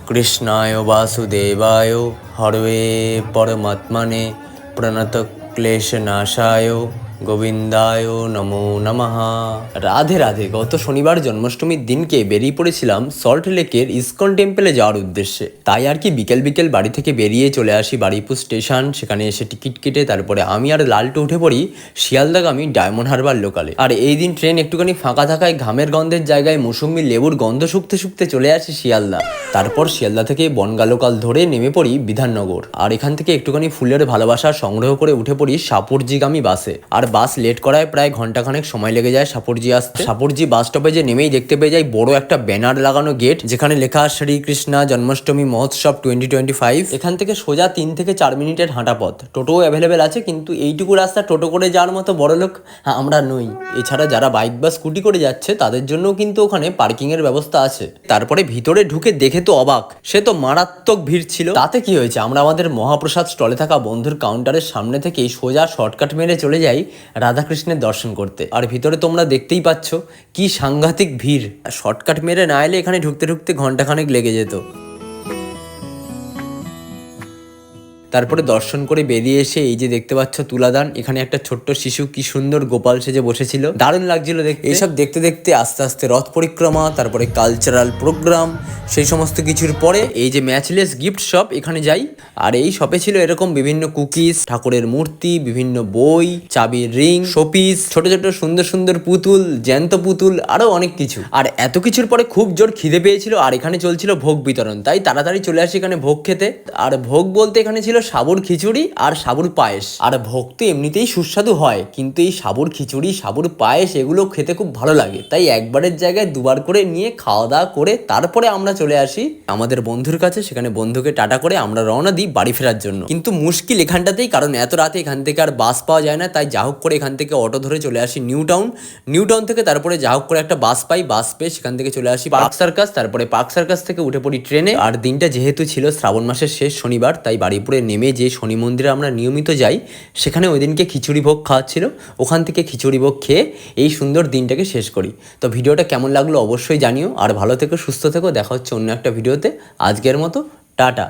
কৃষ্ণায় বাসুদেবায় হরবে পরমাত্মনে প্রণতক্লেশনাশায় গোবিন্দায় নমো নমঃ। রাধে রাধে। গত শনিবার জন্মাষ্টমীর দিনকে বেরিয়ে পড়েছিলাম সল্ট লেকের ইসকন টেম্পলে যাওয়ার উদ্দেশ্যে। তাই আর কি বিকেল বিকেল বাড়ি থেকে বেরিয়ে চলে আসি বারুইপুর স্টেশন। সেখানে এসে টিকিট কেটে তারপরে আমি আর লালটু উঠে পড়ি শিয়ালদাগামী ডায়মন্ড হারবার লোকালে। আর এই দিন ট্রেন একটুখানি ফাঁকা থাকায় ঘামের গন্ধের জায়গায় মৌসুমি লেবুর গন্ধ শুকতে শুকতে চলে আসি শিয়ালদা। তারপর শিয়ালদা থেকে বনগা লোকাল ধরে নেমে পড়ি বিধাননগর। আর এখান থেকে একটুখানি ফুলের ভালোবাসা সংগ্রহ করে উঠে পড়ি সাপুরজিগামী বাসে। আর বাস লেট করায় প্রায় ঘন্টাখানেক সময় লেগে যায় সাপুরজি আসতে। সাপুরজি বাস স্টপেজে নেমেই দেখতে পেয়ে যাই বড় একটা ব্যানার লাগানো গেট, যেখানে লেখা শ্রীকৃষ্ণ জন্মাষ্টমী মহোৎসব 2025। এখান থেকে সোজা 3 থেকে 4 মিনিটের হাঁটা পথ। টোটো অ্যাভেলেবেল আছে, কিন্তু এইটুকু রাস্তা টোটো করে যাওয়ার মতো বড়লোক আমরা নই। এছাড়া যারা বাইক বা স্কুটি করে যাচ্ছে তাদের জন্যও কিন্তু ওখানে পার্কিং এর ব্যবস্থা আছে। তারপরে ভিতরে ঢুকে দেখে তো অবাক, সে তো মারাত্মক ভিড় ছিল। তাতে কি হয়েছে, আমরা আমাদের মহাপ্রসাদ স্টলে থাকা বন্ধুর কাউন্টারের সামনে থেকেই সোজা শর্টকাট মেরে চলে যাই রাধাকৃষ্ণের দর্শন করতে। আর ভিতরে তোমরা দেখতেই পাচ্ছ কি সাংঘাতিক ভিড়। শর্টকাট মেরে না এলে এখানে ঢুকতে ঢুকতে ঘন্টাখানেক লেগে যেত। তারপরে দর্শন করে বেরিয়ে এসে এই যে দেখতে পাচ্ছ তুলাদান, এখানে একটা ছোট্ট শিশু কি সুন্দর গোপাল সেজে বসেছিল, দারুণ লাগছিল দেখতে। এইসব দেখতে দেখতে আস্তে আস্তে রথ পরিক্রমা, তারপরে কালচারাল প্রোগ্রাম, সেই সমস্ত কিছুর পরে এই যে ম্যাচলেস গিফট শপ, এখানে যাই। আর এই শপে ছিল এরকম বিভিন্ন কুকিজ, ঠাকুরের মূর্তি, বিভিন্ন বই, চাবির রিং, শোপিস, ছোট ছোট সুন্দর সুন্দর পুতুল, জ্যান্ত পুতুল, আরো অনেক কিছু। আর এত কিছুর পরে খুব জোর খিদে পেয়েছিল, আর এখানে চলছিল ভোগ বিতরণ, তাই তাড়াতাড়ি চলে আসি এখানে ভোগ খেতে। আর ভোগ বলতে এখানে ছিল সাবুর খিচুড়ি আর সাবুর পায়েস। আর ভোগ তো এমনিতেই সুস্বাদু হয়, কিন্তু এই সাবুর খিচুড়ি, সাবুর পায়েস এগুলো খেতে খুব ভালো লাগে। তাই একবারের জায়গায় দুবার করে নিয়ে খাওয়া দাওয়া করে তারপরে আমরা চলে আসি আমাদের বন্ধুর কাছে। সেখানে বন্ধুকে টাটা করে আমরা রওনা দিই বাড়ি ফেরার জন্য। কিন্তু মুশকিল এখানটাতেই, কারণ এত রাতে এখান থেকে আর বাস পাওয়া যায় না। তাই যা হোক করে এখান থেকে অটো ধরে চলে আসি নিউ টাউন। নিউ টাউন থেকে তারপরে যা হোক করে একটা বাস পাই, বাস পেয়ে সেখান থেকে চলে আসি পার্ক সার্কাস। তারপরে পার্ক সার্কাস থেকে উঠে পড়ি ট্রেনে। আর দিনটা যেহেতু ছিল শ্রাবণ মাসের শেষ শনিবার, তাই বারুইপুরে নেমে যে শনি মন্দিরে আমরা নিয়মিত যাই, সেখানে ওই দিনকে খিচুড়ি ভোগ খাওয়াচ্ছিল। ওখান থেকে খিচুড়ি ভোগ খেয়ে এই সুন্দর দিনটাকে শেষ করি। তো ভিডিওটা কেমন লাগলো অবশ্যই জানিও। আর ভালো থেকো, সুস্থ থেকো, দেখা হচ্ছে অন্য একটা ভিডিওতে। আজকের মতো টাটা।